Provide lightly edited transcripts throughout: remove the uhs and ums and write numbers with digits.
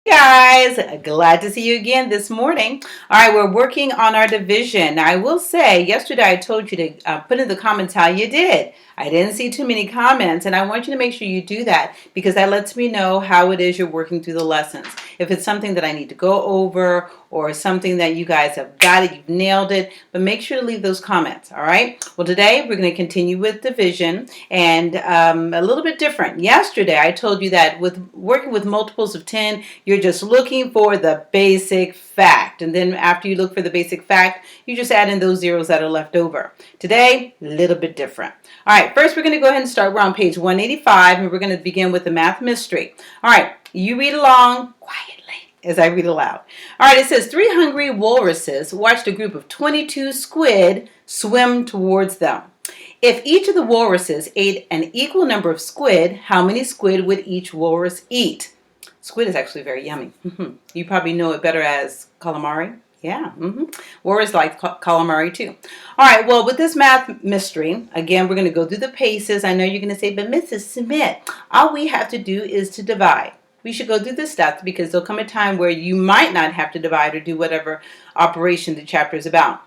Guys, glad to see you again this morning. All right, we're working on our division. Now, I will say, yesterday I told you to put in the comments how you did. I didn't see too many comments, and I want you to make sure you do that because that lets me know how it is you're working through the lessons. If it's something that I need to go over or something that you guys have got it, you've nailed it, but make sure to leave those comments, all right? Well, today we're going to continue with division and a little bit different. Yesterday I told you that with working with multiples of 10, you're just looking for the basic fact. And then after you look for the basic fact, you just add in those zeros that are left over. Today, a little bit different. All right, first we're going to go ahead and start. We're on page 185, and we're going to begin with the math mystery. All right, you read along quietly as I read aloud. All right, it says 3 hungry walruses watched a group of 22 squid swim towards them. If each of the walruses ate an equal number of squid, how many squid would each walrus eat? Squid is actually very yummy. You probably know it better as calamari. Yeah, Walrus like calamari too. All right, well, with this math mystery, again, we're going to go through the paces. I know you're going to say, but Mrs. Smith, all we have to do is to divide. We should go through the steps because there'll come a time where you might not have to divide or do whatever operation the chapter is about.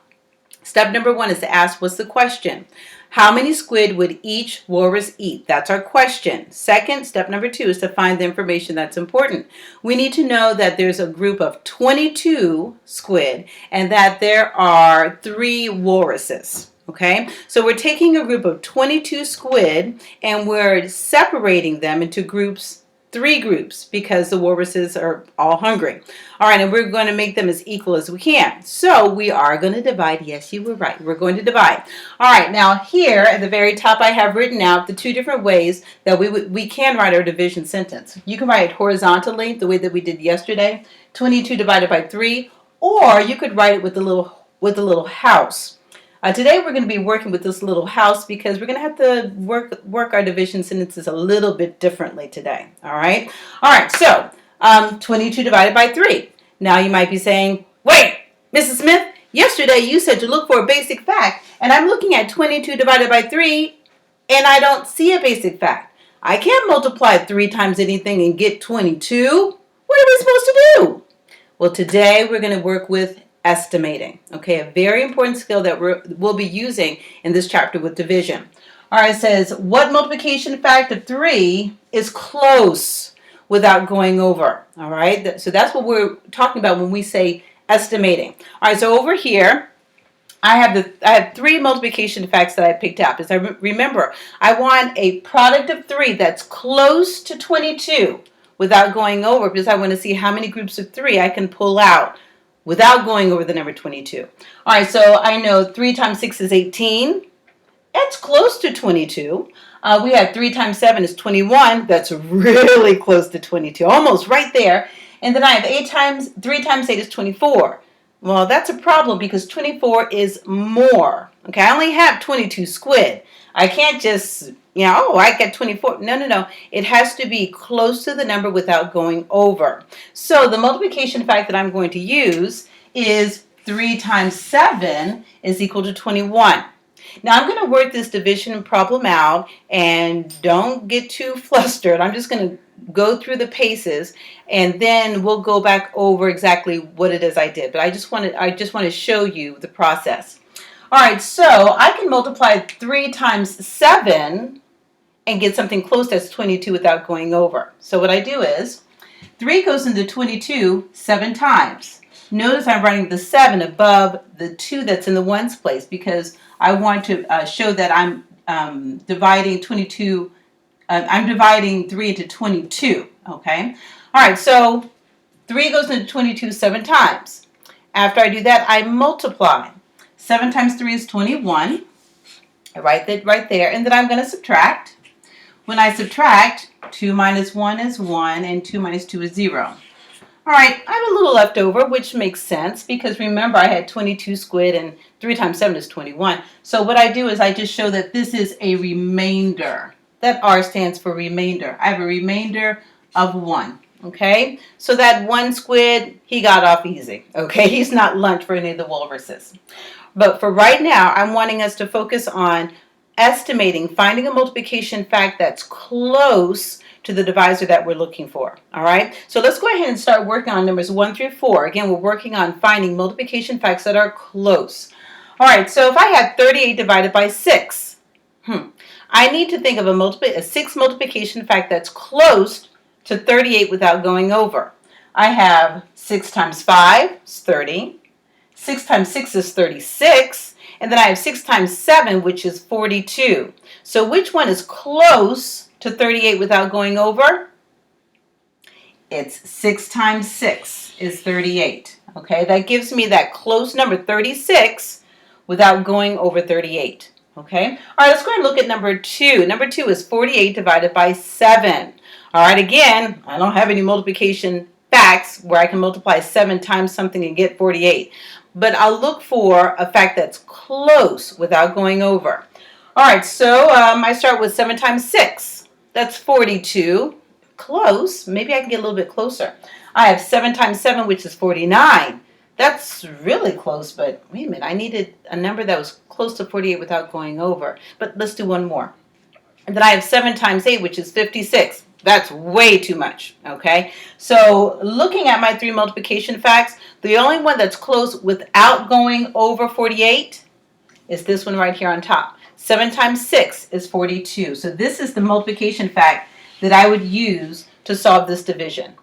Step number 1 is to ask, what's the question? How many squid would each walrus eat? That's our question. Second, step number 2 is to find the information that's important. We need to know that there's a group of 22 squid and that there are 3 walruses. Okay, so we're taking a group of 22 squid and we're separating them into groups, 3 groups, because the walruses are all hungry. All right, and we're going to make them as equal as we can. So we are going to divide. Yes, you were right. We're going to divide. All right, now here at the very top I have written out the 2 different ways that we can write our division sentence. You can write it horizontally, the way that we did yesterday, 22 divided by 3, or you could write it with a little house. Today we're going to be working with this little house because we're going to have to work our division sentences a little bit differently today. All right. So 22 divided by 3. Now you might be saying, wait, Mrs. Smith, yesterday you said to look for a basic fact, and I'm looking at 22 divided by 3, and I don't see a basic fact. I can't multiply 3 times anything and get 22. What are we supposed to do? Well, today we're going to work with estimating. Okay, a very important skill that we'll be using in this chapter with division. All right, it says, what multiplication fact of 3 is close without going over? All right, so that's what we're talking about when we say estimating. All right, so over here, I have 3 multiplication facts that I picked up. As I remember, I want a product of 3 that's close to 22 without going over because I want to see how many groups of 3 I can pull out without going over the number 22. All right, so I know 3 times 6 is 18. That's close to 22. We have 3 times 7 is 21. That's really close to 22, almost right there. And then I have 3 times 8 is 24. Well, that's a problem because 24 is more. Okay, I only have 22 squid. I can't just, I got 24. No. It has to be close to the number without going over. So the multiplication fact that I'm going to use is 3 times 7 is equal to 21. Now I'm going to work this division problem out, and don't get too flustered. I'm just going to go through the paces, and then we'll go back over exactly what it is I did. But I just want to show you the process. All right, so I can multiply 3 times 7 and get something close that's 22 without going over. So what I do is 3 goes into 22 7 times. Notice I'm writing the 7 above the 2 that's in the ones place because I want to show that I'm dividing 22. I'm dividing 3 into 22. Okay. All right. So 3 goes into 22 7 times. After I do that, I multiply. 7 times 3 is 21. I write that right there, and then I'm going to subtract. When I subtract, 2 minus 1 is 1, and 2 minus 2 is 0. All right, I have a little left over, which makes sense because remember I had 22 squid and 3 times 7 is 21. So what I do is I just show that this is a remainder. That R stands for remainder. I have a remainder of 1. Okay, so that 1 squid, he got off easy. Okay, he's not lunch for any of the walruses. But for right now, I'm wanting us to focus on estimating, finding a multiplication fact that's close to the divisor that we're looking for. All right, so let's go ahead and start working on numbers 1 through 4. Again, we're working on finding multiplication facts that are close. All right, so if I had 38 divided by 6, I need to think of a 6 multiplication fact that's close to 38 without going over. I have 6 times 5 is 30. 6 times 6 is 36. And then I have 6 times 7, which is 42. So which one is close to 38 without going over? It's 6 times 6 is 38. Okay, that gives me that close number 36 without going over 38. Okay, all right, let's go ahead and look at number 2. Number 2 is 48 divided by 7. All right, again, I don't have any multiplication facts where I can multiply 7 times something and get 48. But I'll look for a fact that's close without going over. All right, so I start with 7 times 6. That's 42. Close. Maybe I can get a little bit closer. I have 7 times 7, which is 49. That's really close, but wait a minute. I needed a number that was close to 48 without going over. But let's do one more. And then I have 7 times 8, which is 56. That's way too much, okay? So looking at my 3 multiplication facts, the only one that's close without going over 48 is this one right here on top. 7 times 6 is 42. So this is the multiplication fact that I would use to solve this division.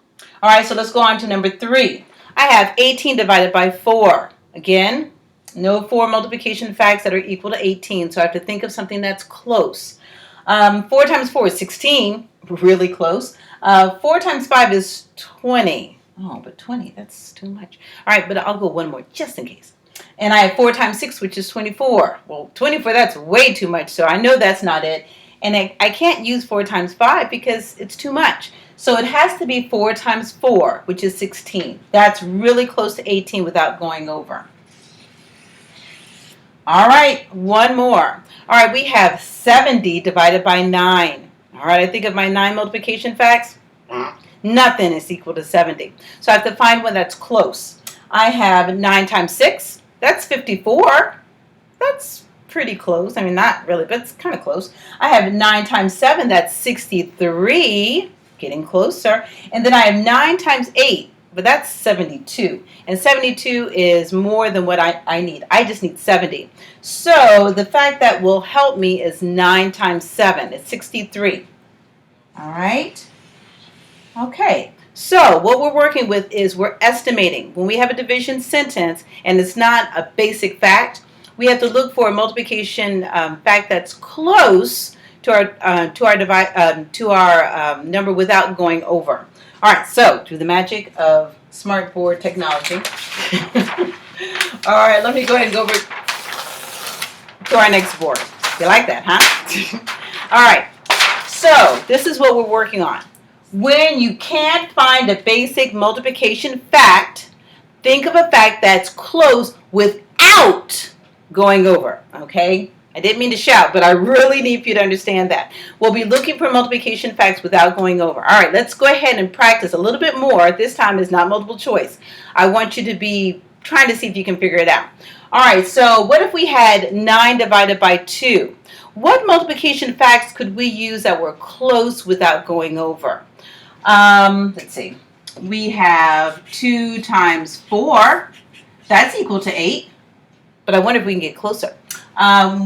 All right, so let's go on to number 3. I have 18 divided by 4. Again, no 4 multiplication facts that are equal to 18, so I have to think of something that's close. 4 times 4 is 16. Really close. 4 times 5 is 20. Oh, but 20, that's too much. All right, but I'll go one more just in case. And I have 4 times 6, which is 24. Well, 24, that's way too much, so I know that's not it. And I can't use 4 times 5 because it's too much. So it has to be 4 times 4, which is 16. That's really close to 18 without going over. All right, one more. All right, we have 70 divided by 9. All right, I think of my 9 multiplication facts. Nothing is equal to 70. So I have to find one that's close. I have 9 times 6. That's 54. That's pretty close. I mean, not really, but it's kind of close. I have 9 times 7. That's 63. Getting closer. And then I have 9 times 8. But that's 72. And 72 is more than what I need. I just need 70. So the fact that will help me is 9 times 7. It's 63. All right. Okay. So what we're working with is we're estimating. When we have a division sentence and it's not a basic fact, we have to look for a multiplication fact that's close to our number without going over. All right, so through the magic of smartboard technology. All right, let me go ahead and go over to our next board. You like that, huh? All right, so this is what we're working on. When you can't find a basic multiplication fact, think of a fact that's close without going over, okay? I didn't mean to shout, but I really need for you to understand that. We'll be looking for multiplication facts without going over. All right, let's go ahead and practice a little bit more. This time is not multiple choice. I want you to be trying to see if you can figure it out. All right, so what if we had 9 divided by 2? What multiplication facts could we use that were close without going over? Let's see. We have 2 times 4. That's equal to 8. But I wonder if we can get closer.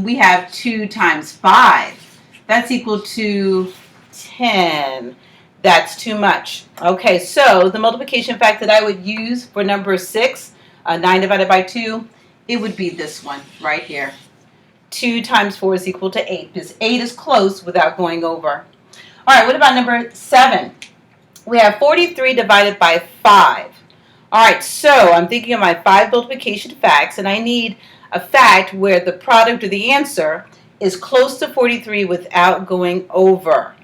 We have 2 times 5. That's equal to 10. That's too much. Okay, so the multiplication fact that I would use for number 6, 9 divided by 2, it would be this one right here. 2 times 4 is equal to 8, because 8 is close without going over. All right, what about number 7? We have 43 divided by 5. All right, so I'm thinking of my 5 multiplication facts, and I need a fact where the product or the answer is close to 43 without going over.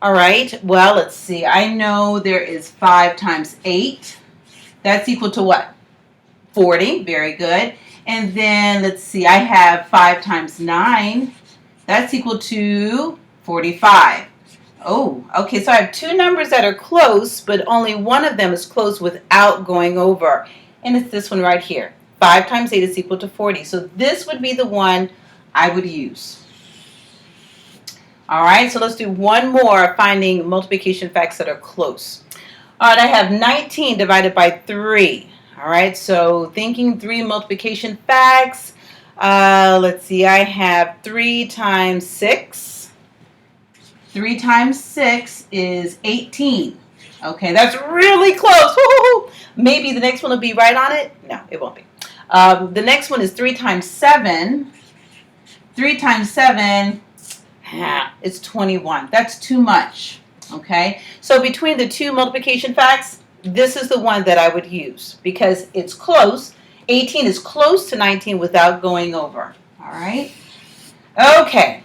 All right, well, let's see. I know there is 5 times 8. That's equal to what? 40. Very good. And then, let's see, I have 5 times 9. That's equal to 45. Oh, okay, so I have 2 numbers that are close, but only one of them is close without going over. And it's this one right here. 5 times 8 is equal to 40. So this would be the one I would use. All right, so let's do one more, finding multiplication facts that are close. All right, I have 19 divided by 3. All right, so thinking 3 multiplication facts. Let's see, I have 3 times 6. 3 times 6 is 18. Okay, that's really close. Woo-hoo-hoo. Maybe the next one will be right on it. No, it won't be. The next one is 3 times 7. 3 times 7 is 21. That's too much. Okay, so between the two multiplication facts, this is the one that I would use because it's close. 18 is close to 19 without going over. All right. Okay.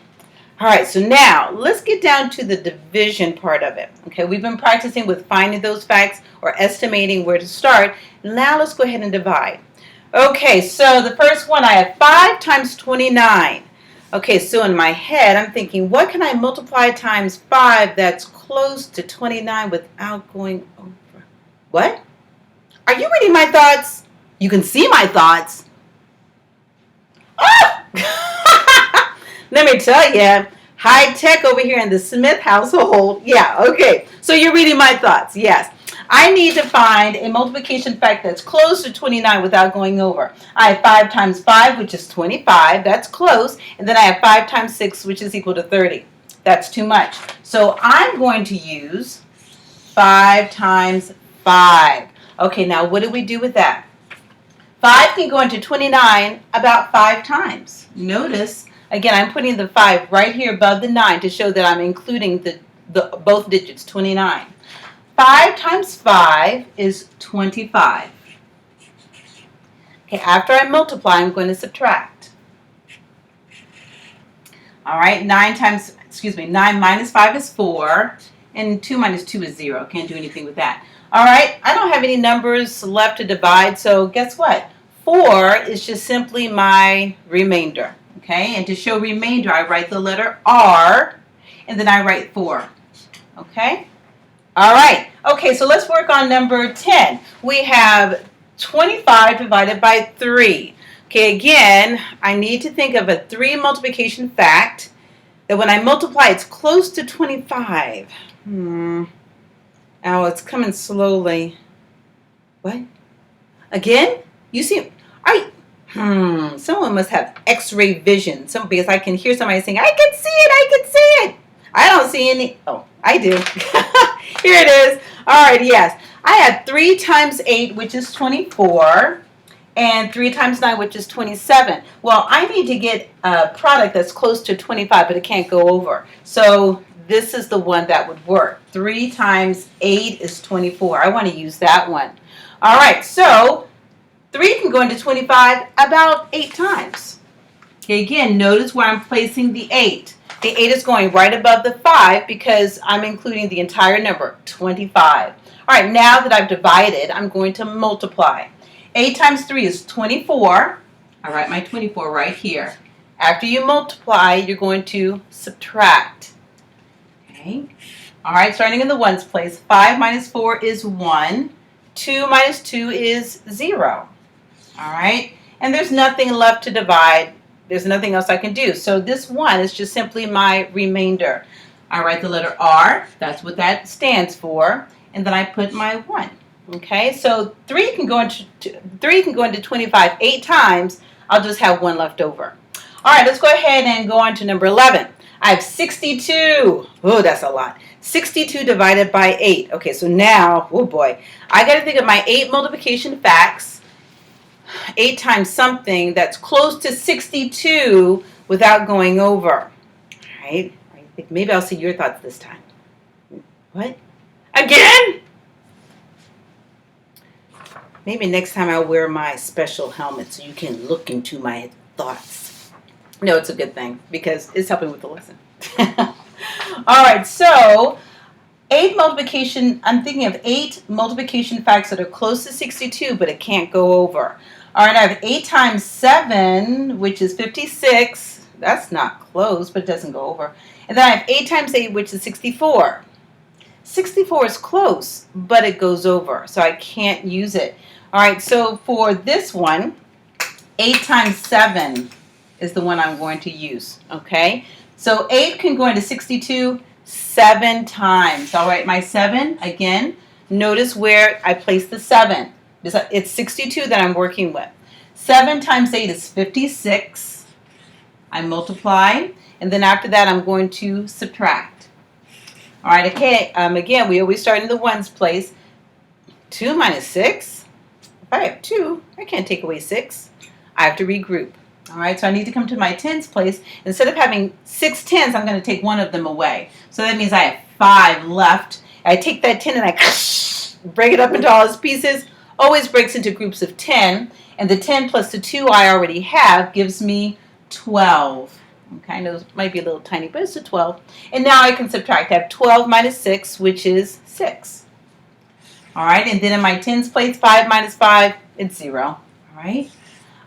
All right, so now let's get down to the division part of it. Okay, we've been practicing with finding those facts or estimating where to start. Now let's go ahead and divide. Okay, so the first one, I have 5 times 29. Okay, so in my head, I'm thinking, what can I multiply times 5 that's close to 29 without going over? What? Are you reading my thoughts? You can see my thoughts. Oh! Let me tell you, high tech over here in the Smith household. Yeah, okay. So you're reading my thoughts. Yes. I need to find a multiplication fact that's close to 29 without going over. I have 5 times 5, which is 25. That's close. And then I have 5 times 6, which is equal to 30. That's too much. So I'm going to use 5 times 5. Okay, now what do we do with that? 5 can go into 29 about 5 times. Notice, again, I'm putting the 5 right here above the 9 to show that I'm including the both digits, 29. 5 times 5 is 25. Okay, after I multiply, I'm going to subtract. All right, 9 minus 5 is 4, and 2 minus 2 is 0. Can't do anything with that. All right, I don't have any numbers left to divide, so guess what? 4 is just simply my remainder. Okay, and to show remainder, I write the letter R, and then I write 4. Okay? All right. Okay, so let's work on number 10. We have 25 divided by 3. Okay, again, I need to think of a 3 multiplication fact that when I multiply, it's close to 25. Oh, it's coming slowly. What? Again? You see, someone must have x-ray vision. Because I can hear somebody saying, I can see it, I can see it. I don't see any. Oh, I do. Here it is. All right, yes. I have 3 times 8, which is 24, and 3 times 9, which is 27. Well, I need to get a product that's close to 25, but it can't go over. So this is the one that would work. 3 times 8 is 24. I want to use that one. All right, so 3 can go into 25 about 8 times. Okay, again, notice where I'm placing the 8. The 8 is going right above the 5 because I'm including the entire number, 25. All right, now that I've divided, I'm going to multiply. 8 times 3 is 24. I write my 24 right here. After you multiply, you're going to subtract. Okay. All right, starting in the ones place, 5 minus 4 is 1. 2 minus 2 is 0. All right, and there's nothing left to divide. There's nothing else I can do. So this 1 is just simply my remainder. I write the letter R. That's what that stands for. And then I put my 1. Okay, so 3 can go into 25 8 times. I'll just have 1 left over. All right, let's go ahead and go on to number 11. I have 62. Oh, that's a lot. 62 divided by 8. Okay, so now, oh boy, I got to think of my 8 multiplication facts. 8 times something that's close to 62 without going over. All right, I think maybe I'll see your thoughts this time. What? Again? Maybe next time I'll wear my special helmet so you can look into my thoughts. No, it's a good thing because it's helping with the lesson. All right, so 8 multiplication, I'm thinking of 8 multiplication facts that are close to 62, but it can't go over. All right, I have 8 times 7, which is 56. That's not close, but it doesn't go over. And then I have 8 times 8, which is 64. 64 is close, but it goes over, so I can't use it. All right, so for this one, 8 times 7 is the one I'm going to use, okay? So 8 can go into 62 7 times. All right, my 7, again, notice where I place the 7. It's 62 that I'm working with. 7 times 8 is 56. I multiply, and then after that, I'm going to subtract. All right, okay, again, we always start in the ones place. 2 minus 6. If I have 2, I can't take away 6. I have to regroup. All right, so I need to come to my tens place. Instead of having 6 tens, I'm going to take one of them away. So that means I have 5 left. I take that 10 and I break it up into all its pieces. Always breaks into groups of 10. And the 10 plus the 2 I already have gives me 12. Okay, I know it might be a little tiny, but it's a 12. And now I can subtract. I have 12 minus 6, which is 6. All right, and then in my tens place, 5 minus 5, it's 0. All right.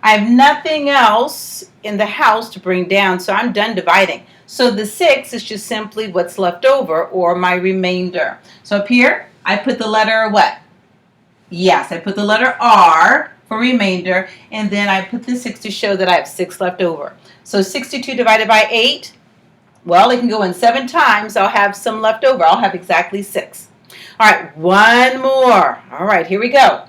I have nothing else in the house to bring down, so I'm done dividing. So the 6 is just simply what's left over, or my remainder. So up here, I put the letter what? Yes, I put the letter R for remainder, and then I put the 6 to show that I have 6 left over. So 62 divided by 8, well, it can go in 7 times. I'll have some left over. I'll have exactly 6. All right, one more. All right, here we go.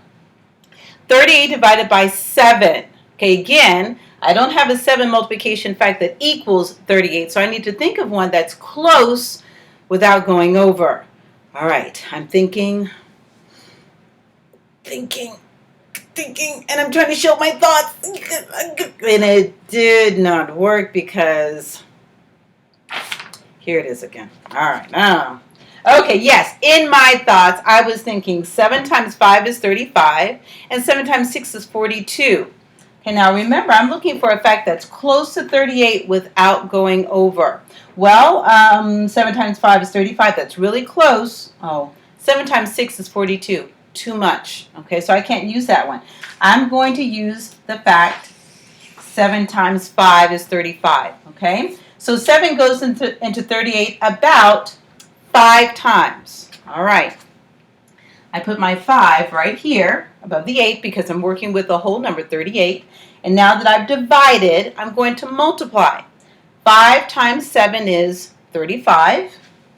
38 divided by 7. Okay, again, I don't have a 7 multiplication fact that equals 38, so I need to think of one that's close without going over. All right, I'm thinking, and I'm trying to show my thoughts. And it did not work because, here it is again. All right, now. Okay, yes, in my thoughts, I was thinking 7 times 5 is 35, and 7 times 6 is 42. Okay, now remember, I'm looking for a fact that's close to 38 without going over. Well, 7 times 5 is 35. That's really close. Oh, 7 times 6 is 42. Too much. Okay, so I can't use that one. I'm going to use the fact 7 times 5 is 35. Okay, so 7 goes into 38 about 5 times. All right. I put my 5 right here above the 8 because I'm working with the whole number 38. And now that I've divided, I'm going to multiply. 5 times 7 is 35.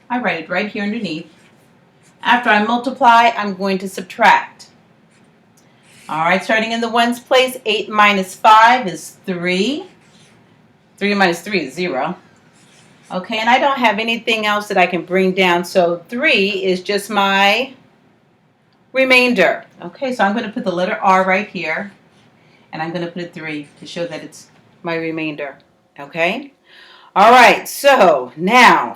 I write it right here underneath. After I multiply, I'm going to subtract. All right, starting in the ones place, 8 minus 5 is 3. 3 minus 3 is 0. Okay, and I don't have anything else that I can bring down, so 3 is just my remainder. Okay, so I'm going to put the letter R right here, and I'm going to put a 3 to show that it's my remainder. Okay? All right, so now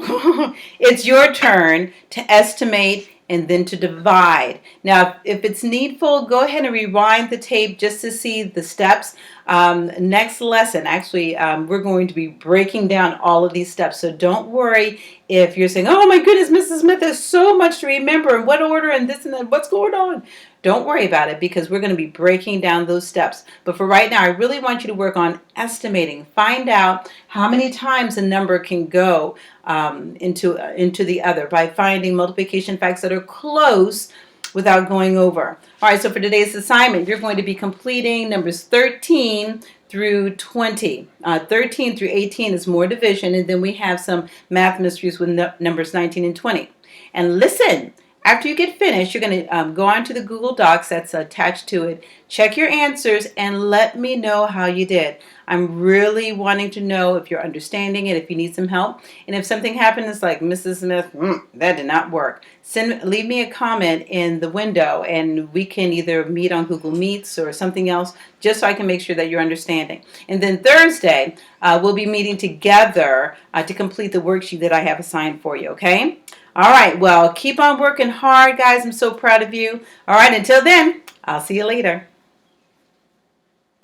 it's your turn to estimate and then to divide. Now, if it's needful, go ahead and rewind the tape just to see the steps. Next lesson, actually, we're going to be breaking down all of these steps. So don't worry if you're saying, oh my goodness, Mrs. Smith, there's so much to remember and what order and this and that, what's going on? Don't worry about it because we're going to be breaking down those steps. But for right now, I really want you to work on estimating. Find out how many times a number can go into the other by finding multiplication facts that are close without going over. All right, so for today's assignment, you're going to be completing numbers 13 through 20. 13 through 18 is more division, and then we have some math mysteries with numbers 19 and 20. And listen, after you get finished, you're going to go onto the Google Docs that's attached to it, check your answers, and let me know how you did. I'm really wanting to know if you're understanding it, if you need some help. And if something happens like, Mrs. Smith, that did not work, leave me a comment in the window, and we can either meet on Google Meets or something else, just so I can make sure that you're understanding. And then Thursday, we'll be meeting together to complete the worksheet that I have assigned for you, okay? All right, well, keep on working hard, guys. I'm so proud of you. All right, until then, I'll see you later.